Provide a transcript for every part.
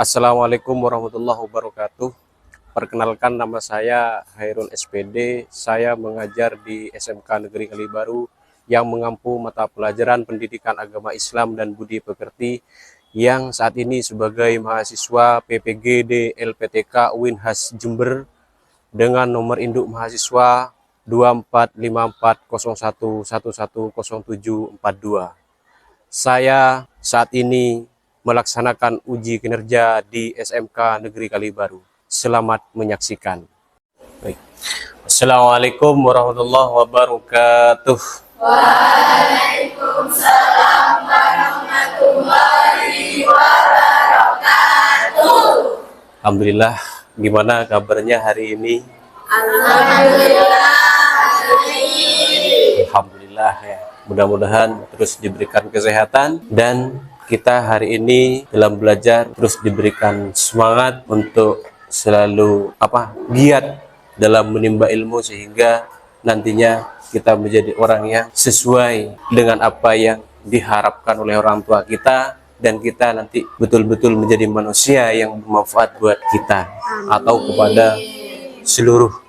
Assalamualaikum warahmatullahi wabarakatuh. Perkenalkan, nama saya Hairul SPD. Saya mengajar di SMK Negeri Kalibaru yang mengampu mata pelajaran pendidikan agama Islam dan budi pekerti, yang saat ini sebagai mahasiswa PPGD LPTK Winhas Jember dengan nomor induk mahasiswa 245401110742. Saya saat ini melaksanakan uji kinerja di SMK Negeri Kalibaru. Selamat menyaksikan. Baik. Assalamualaikum warahmatullahi wabarakatuh. Waalaikumsalam warahmatullahi wabarakatuh. Alhamdulillah, gimana kabarnya hari ini? Alhamdulillah. Alhamdulillah ya. Mudah-mudahan terus diberikan kesehatan dan kita hari ini dalam belajar terus diberikan semangat untuk selalu giat dalam menimba ilmu, sehingga nantinya kita menjadi orang yang sesuai dengan apa yang diharapkan oleh orang tua kita, dan kita nanti betul-betul menjadi manusia yang bermanfaat buat kita atau kepada seluruh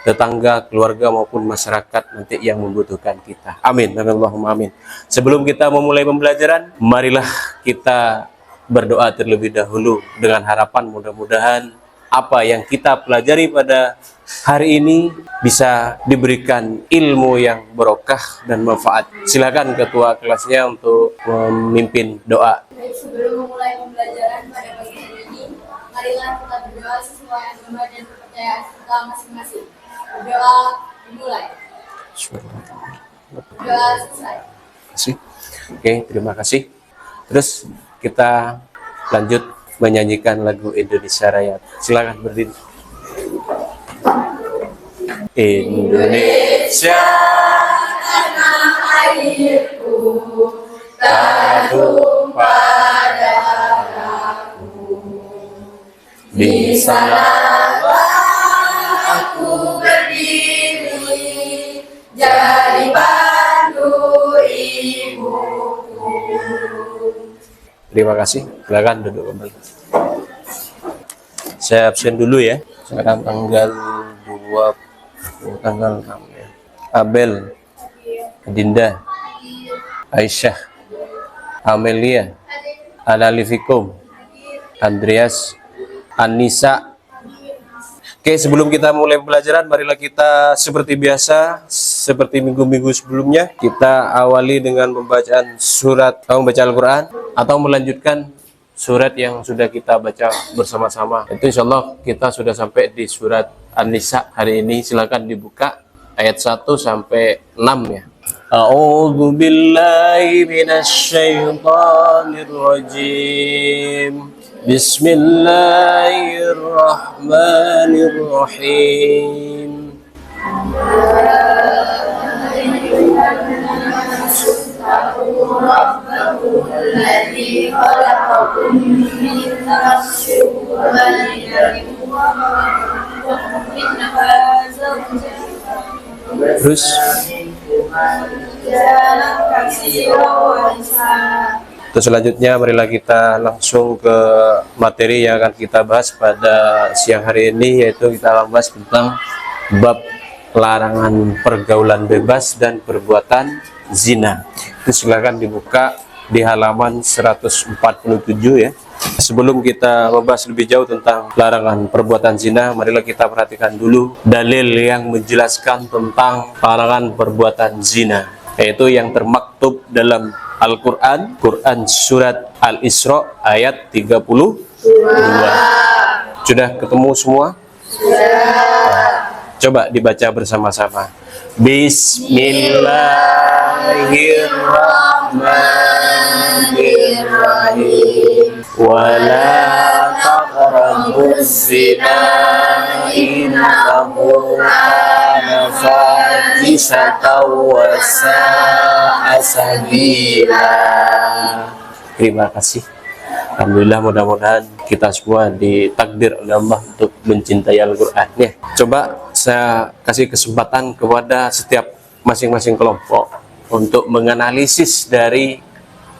tetangga, keluarga maupun masyarakat nanti yang membutuhkan kita. Amin. Allahumma amin. Sebelum kita memulai pembelajaran, marilah kita berdoa terlebih dahulu dengan harapan mudah-mudahan apa yang kita pelajari pada hari ini bisa diberikan ilmu yang barokah dan manfaat. Silakan ketua kelasnya untuk memimpin doa. Baik, sebelum memulai pembelajaran pada pagi hari ini, marilah kita berdoa sesuai agama dan kepercayaan kita masing-masing. Doa dimulai. Doa selesai. Oke, terima kasih. Terus kita lanjut menyanyikan lagu Indonesia Raya. Silakan berdiri. Indonesia tanah airku, tertumpah darahku. Di sanalah aku berdiri, jadi pandu ibuku. Terima kasih. Silakan duduk kembali. Saya absen dulu ya. Sekarang tanggal 6 ya. Abel, Dinda, Aisyah, Amelia, Analifikum, Andreas, Anissa. Oke, sebelum kita mulai pembelajaran, marilah kita seperti biasa, seperti minggu-minggu sebelumnya, kita awali dengan pembacaan surat, membaca Al-Quran, atau melanjutkan surat yang sudah kita baca bersama-sama. Itu insya Allah kita sudah sampai di surat An-Nisa hari ini. Silakan dibuka ayat 1 sampai 6 ya. A'udzu billahi minasyaitonir rajim. Bismillahirrahmanirrahim. Terus selanjutnya marilah kita langsung ke materi yang akan kita bahas pada siang hari ini, yaitu kita akan bahas tentang bab larangan pergaulan bebas dan perbuatan zina. Itu silakan dibuka di halaman 147 ya. Sebelum kita membahas lebih jauh tentang larangan perbuatan zina, marilah kita perhatikan dulu dalil yang menjelaskan tentang larangan perbuatan zina, yaitu yang termaktub dalam Al-Quran, Quran surat Al-Isra ayat 32. Sudah ketemu semua? Coba dibaca bersama-sama. Bismillahirrahmanirrahim. Wala taqrabuz zina innahu kana fahisatan wa sa'a sabila. Terima kasih. Alhamdulillah, mudah-mudahan kita semua ditakdir oleh Allah untuk mencintai Al-Quran ya. Coba saya kasih kesempatan kepada setiap masing-masing kelompok untuk menganalisis dari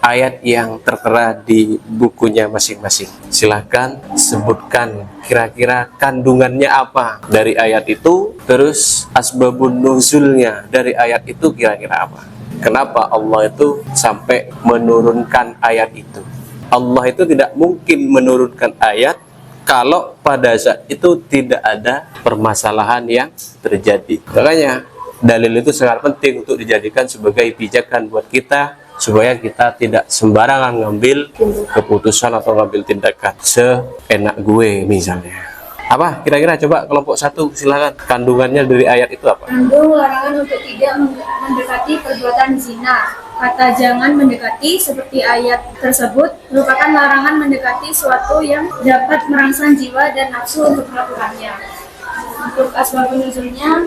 ayat yang tertera di bukunya masing-masing. Silahkan sebutkan kira-kira kandungannya apa dari ayat itu, terus asbabun nuzulnya dari ayat itu kira-kira apa. Kenapa Allah itu sampai menurunkan ayat itu? Allah itu tidak mungkin menurunkan ayat kalau pada saat itu tidak ada permasalahan yang terjadi. Makanya dalil itu sangat penting untuk dijadikan sebagai pijakan buat kita, supaya kita tidak sembarangan ngambil keputusan atau ngambil tindakan seenak gue misalnya. Apa kira-kira, coba kelompok 1 silakan, kandungannya dari ayat itu apa? Kandung larangan untuk tidak mendekati perbuatan zina. Kata jangan mendekati seperti ayat tersebut merupakan larangan mendekati suatu yang dapat merangsang jiwa dan nafsu untuk melakukannya. Untuk asbabun nuzulnya,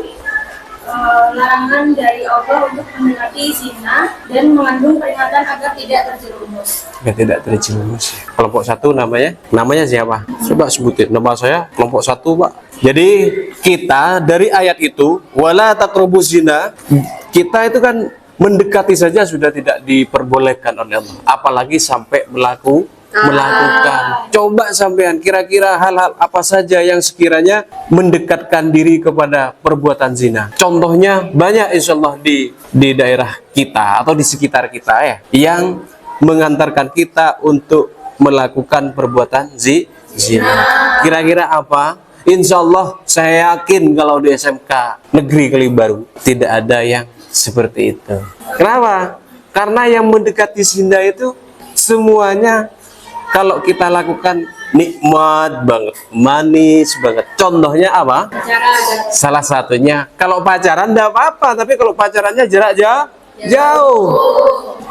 larangan dari Allah untuk mendekati zina dan mengandung peringatan agar tidak terjerumus. Agar tidak terjerumus. Kelompok 1 namanya siapa? Coba sebutin nama saya, kelompok 1 Pak. Jadi kita dari ayat itu wala taqrabuz zina, kita itu kan mendekati saja sudah tidak diperbolehkan oleh Allah, apalagi sampai melakukan. Coba sampean kira-kira hal-hal apa saja yang sekiranya mendekatkan diri kepada perbuatan zina. Contohnya banyak insya Allah di daerah kita atau di sekitar kita ya, yang mengantarkan kita untuk melakukan perbuatan zina. Kira-kira apa? Insya Allah saya yakin kalau di SMK Negeri Kalibaru tidak ada yang seperti itu. Kenapa? Karena yang mendekati zina itu semuanya kalau kita lakukan nikmat banget, manis banget. Contohnya apa? Salah satunya kalau pacaran tidak apa-apa, tapi kalau pacarannya jarak jauh.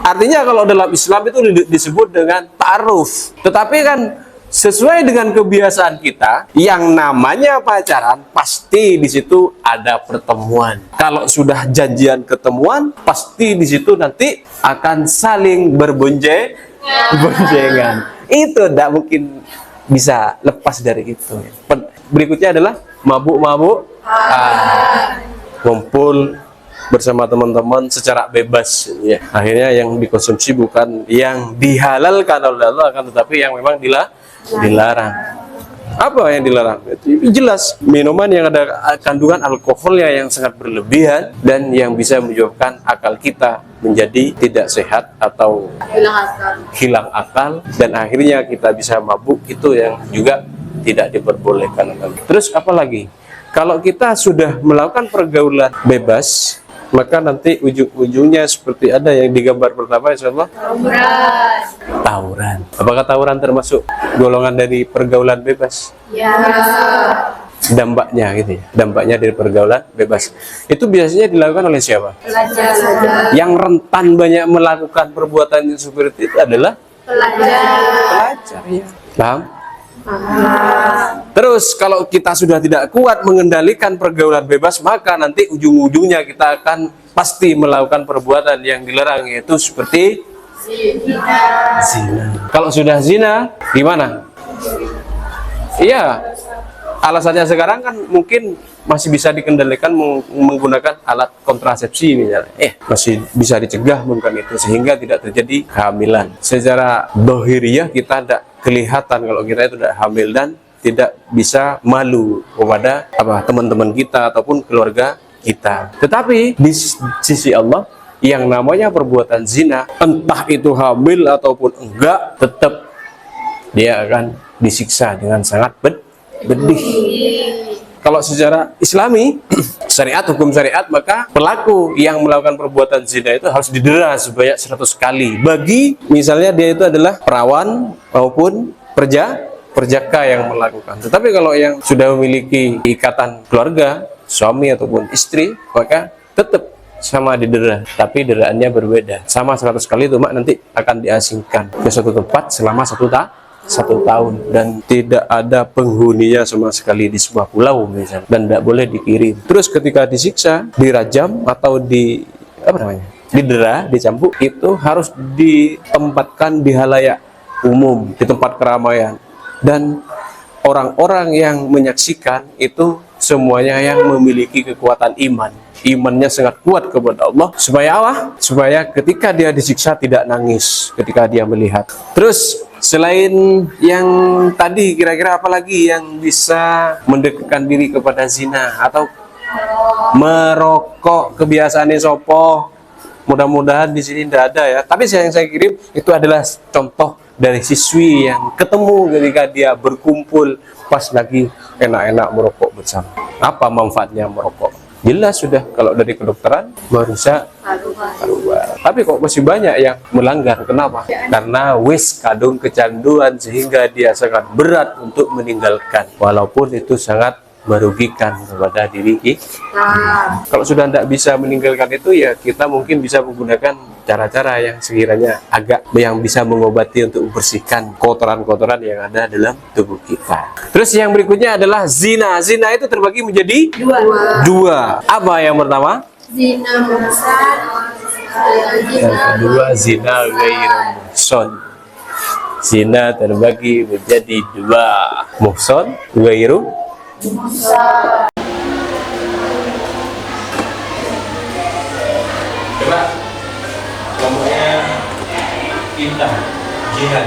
Artinya kalau dalam Islam itu disebut dengan ta'aruf. Tetapi kan sesuai dengan kebiasaan kita, yang namanya pacaran pasti di situ ada pertemuan. Kalau sudah janjian ketemuan, pasti di situ nanti akan saling boncengan. Itu tidak mungkin bisa lepas dari itu. Berikutnya adalah mabuk-mabuk, ngumpul bersama teman-teman secara bebas ya. Akhirnya yang dikonsumsi bukan yang dihalalkan oleh Allah, akan tetapi yang memang dilarang. Apa yang dilarang? Itu jelas minuman yang ada kandungan alkoholnya yang sangat berlebihan dan yang bisa menyebabkan akal kita menjadi tidak sehat atau hilang akal dan akhirnya kita bisa mabuk, itu yang juga tidak diperbolehkan. Terus apa lagi? Kalau kita sudah melakukan pergaulan bebas, maka nanti ujung-ujungnya seperti ada yang digambar pertama, insya Allah tawuran. Apakah tawuran termasuk golongan dari pergaulan bebas? Ya. Dampaknya gitu ya, dampaknya dari pergaulan bebas itu biasanya dilakukan oleh siapa? Pelajar. Yang rentan banyak melakukan perbuatan yang seperti itu adalah pelajar ya. Paham? Terus kalau kita sudah tidak kuat mengendalikan pergaulan bebas, maka nanti ujung-ujungnya kita akan pasti melakukan perbuatan yang dilarang, yaitu seperti zina. Kalau sudah zina, gimana? Iya, alasannya sekarang kan mungkin masih bisa dikendalikan menggunakan alat kontrasepsi misalnya. Masih bisa dicegah bukan itu, sehingga tidak terjadi kehamilan. Secara dohiriyah kita tidak kelihatan kalau kita itu tidak hamil dan tidak bisa malu kepada teman-teman kita ataupun keluarga kita. Tetapi di sisi Allah, yang namanya perbuatan zina, entah itu hamil ataupun enggak, tetap dia akan disiksa dengan sangat pedih. Kalau secara Islami, syariat, hukum syariat, maka pelaku yang melakukan perbuatan zina itu harus didera sebanyak 100 kali. Bagi misalnya dia itu adalah perawan maupun perjaka yang melakukan. Tetapi kalau yang sudah memiliki ikatan keluarga, suami ataupun istri, maka tetap sama didera, tapi deraannya berbeda. Sama 100 kali itu nanti akan diasingkan ke suatu tempat selama 1 tahun dan tidak ada penghuninya sama sekali di sebuah pulau misalnya, dan tidak boleh dikirim. Terus ketika disiksa, dirajam atau didera, dicambuk, itu harus ditempatkan di halayak umum, di tempat keramaian, dan orang-orang yang menyaksikan itu semuanya yang memiliki kekuatan iman. imannya sangat kuat kepada Allah. Supaya apa? Supaya ketika dia disiksa tidak nangis ketika dia melihat. Terus selain yang tadi, kira-kira apa lagi yang bisa mendekatkan diri kepada zina? Atau merokok kebiasaan sopo? Mudah-mudahan di sini tidak ada ya. Tapi yang saya kirim itu adalah contoh dari siswi yang ketemu ketika dia berkumpul pas lagi enak-enak merokok bersama. Apa manfaatnya merokok? Jelas sudah, kalau dari kedokteran merusak paru-paru. Tapi kok masih banyak yang melanggar. Kenapa? Karena wis kadung kecanduan sehingga dia sangat berat untuk meninggalkan. Walaupun itu sangat merugikan kepada diri kita. Kalau sudah tidak bisa meninggalkan itu, ya kita mungkin bisa menggunakan cara-cara yang sekiranya agak yang bisa mengobati untuk membersihkan kotoran-kotoran yang ada dalam tubuh kita. Terus yang berikutnya adalah zina. Zina itu terbagi menjadi dua. Apa yang pertama? Zina muhsan, Yang kedua zina ghairu muhson. Zina terbagi menjadi dua. Muhson, ghairu. Coba kelompoknya kita jihad.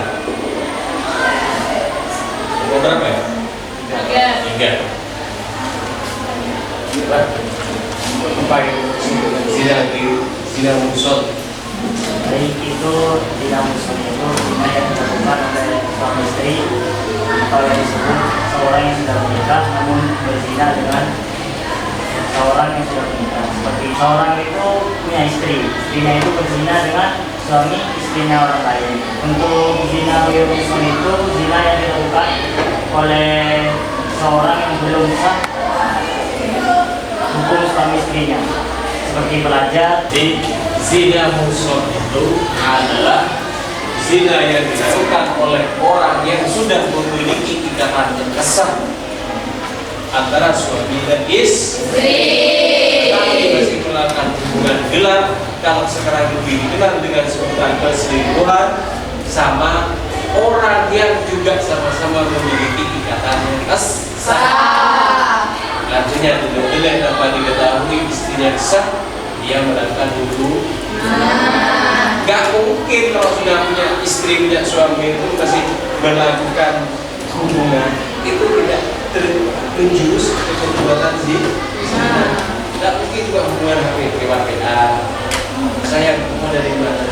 Nomor berapa ya? Tiga. Coba apa itu zina muhson? Baik itu zina muhson itu zina yang dilakukan oleh suami istri atau yang disebut seorang yang sudah menikah namun berzina dengan seorang yang sudah menikah. Seperti seorang itu punya istri, istrinya itu berzina dengan suami istrinya orang lain. Untuk zina ghairu muhsan itu zina yang dilakukan oleh seorang yang belum sah hukum suami istrinya, seperti belajar. Jadi zina muhson itu adalah zina yang dilakukan oleh orang yang sudah memiliki ikatan yang sah antara suami dan istri, tapi masih melakukan hubungan gelap. Kalau sekarang lebih dikenal dengan sebutan perselingkuhan, sama orang yang juga sama-sama memiliki ikatan yang sah. Artinya tidak dapat diketahui istrinya sah, dia melakukan hubungan. Gak mungkin kalau sudah punya istri, punya suami itu masih melakukan hubungan, itu tidak terjurus ke perbuatan zina. Gak mungkin juga hubungan HP-an. Saya mau dari mana?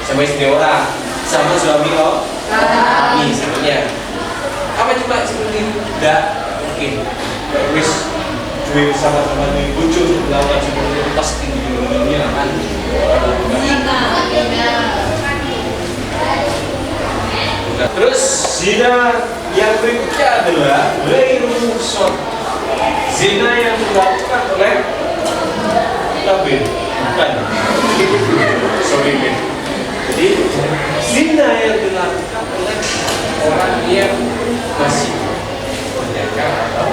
Sama istri orang, sama suami ini sebenarnya. Apa cuma seperti itu? Gak mungkin. Wis duit sama-sama duit bujur melakukan seperti itu pasti di dunia akan. Terus zina yang berikutnya adalah ghairu muhsan. Zina yang dilakukan oleh tabir, bukan. Sorry, Ben. Jadi zina yang dilakukan oleh orang yang masih menikah atau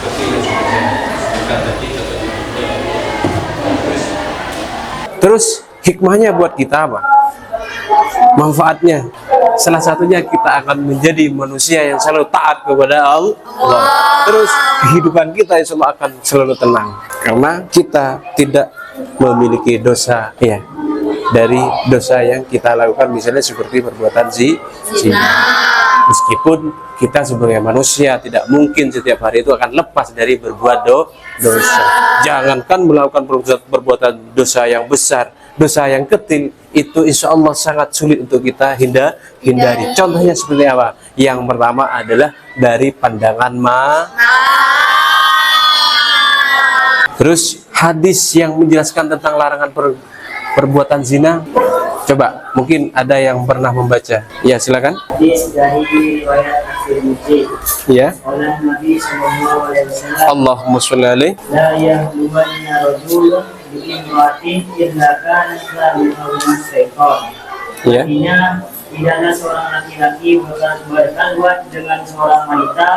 seperti itu bukan tadi. Terus hikmahnya buat kita apa? Manfaatnya salah satunya kita akan menjadi manusia yang selalu taat kepada Allah. Terus kehidupan kita insya Allah akan selalu tenang karena kita tidak memiliki dosa ya dari dosa yang kita lakukan, misalnya seperti perbuatan zina. Meskipun kita sebagai manusia tidak mungkin setiap hari itu akan lepas dari berbuat dosa. Jangankan melakukan perbuatan dosa yang besar, dosa yang kecil itu insya Allah sangat sulit untuk kita hindari. Contohnya seperti apa? Yang pertama adalah dari pandangan Terus hadis yang menjelaskan tentang larangan perbuatan zina. Coba, mungkin ada yang pernah membaca. Ya, silakan. Hadis dari riwayat At-Tirmidzi. Ya. Oleh Nabi sallallahu alaihi wasallam. Allahumma sholli alaihi. La yahluwanna rajulun bi imra'atin illa kana lahu syaitan. Ya. Artinya tidaklah seorang laki-laki berkhalwat dengan seorang wanita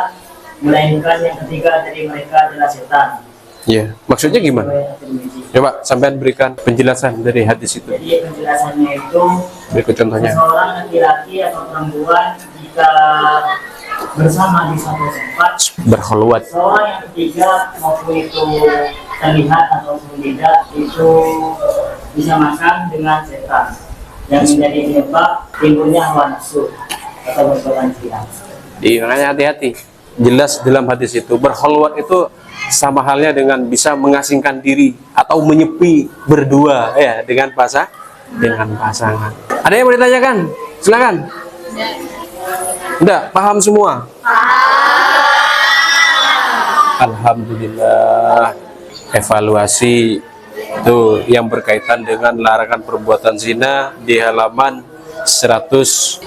melainkan yang ketiga dari mereka adalah setan. Ya, maksudnya gimana? Coba sampean berikan penjelasan dari hadis itu. Jadi penjelasannya itu Berikut contohnya. seorang laki-laki atau perempuan jika bersama di satu tempat. Berkhulwat. Seorang yang ketiga maupun itu terlihat ataupun tidak itu bisa makan dengan setan yang menjadi penyebab timbulnya hawa nafsu atau perbuatan zina. Makanya hati-hati. Jelas dalam hadis itu berkhulwat itu sama halnya dengan bisa mengasingkan diri atau menyepi berdua ya dengan pasangan. Ada yang mau ditanyakan? Silakan. Udah paham semua? Alhamdulillah. Evaluasi itu yang berkaitan dengan larangan perbuatan zina di halaman 170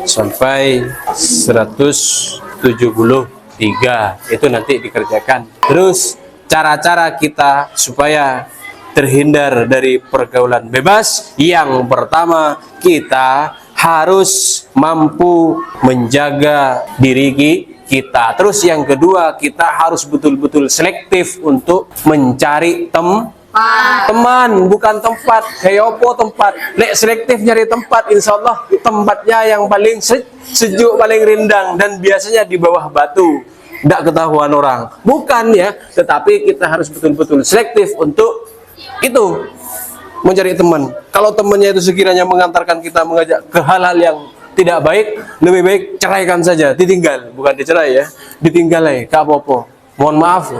sampai 173 itu nanti dikerjakan. Terus cara-cara kita supaya terhindar dari pergaulan bebas, yang pertama kita harus mampu menjaga diri kita. Terus yang kedua, kita harus betul-betul selektif untuk mencari teman, bukan tempat. Kayak opo tempat? Lek selektif nyari tempat, insya Allah tempatnya yang paling sejuk, paling rindang, dan biasanya di bawah batu, tidak ketahuan orang. Bukan ya, tetapi kita harus betul-betul selektif untuk itu mencari teman. Kalau temannya itu sekiranya mengantarkan kita mengajak ke hal-hal yang tidak baik, lebih baik ceraikan saja, ditinggal, bukan dicerai ya, ditinggal aja, gak apa-apa. Mohon maaf,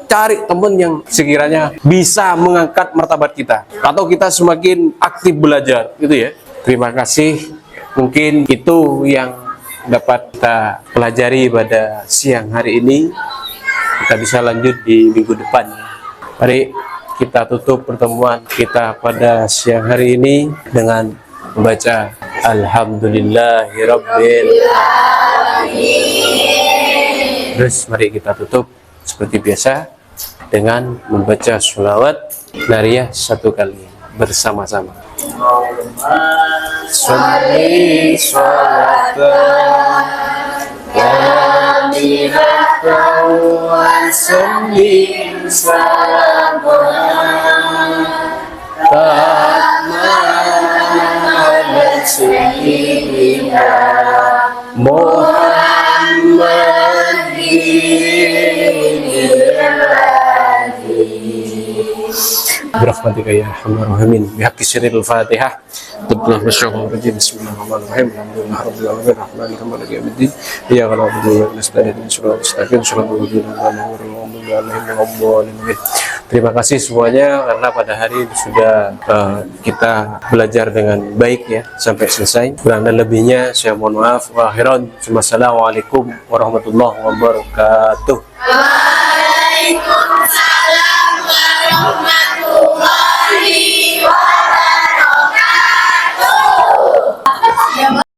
cari teman yang sekiranya bisa mengangkat martabat kita, atau kita semakin aktif belajar, gitu ya. Terima kasih, mungkin itu yang dapat kita pelajari pada siang hari ini. Kita bisa lanjut di minggu depan. Mari kita tutup pertemuan kita pada siang hari ini dengan membaca Alhamdulillahirabbil alamin. Terus mari kita tutup seperti biasa dengan membaca sholawat nariyah 1 kali bersama-sama. Sholli sholatan kamilatan wa sallim salaman Sayyidina Birahmatika ya arhamar rahimin bihaqqi sirril Fatihah. Bismillahirrahmanirrahim. Alhamdulillahirabbil alamin arrahmanir rahim maliki yaumiddin. Iyyaka na'budu wa iyyaka nasta'in ihdinas siratal mustaqim siratal ladzina an'amta 'alaihim. Terima kasih semuanya karena pada hari ini sudah kita belajar dengan baik ya sampai selesai. Kurang dan lebihnya saya mohon maaf. Wa akhiran. Wassalamualaikum warahmatullahi wabarakatuh. Waalaikumsalam warahmatullahi wabarakatuh.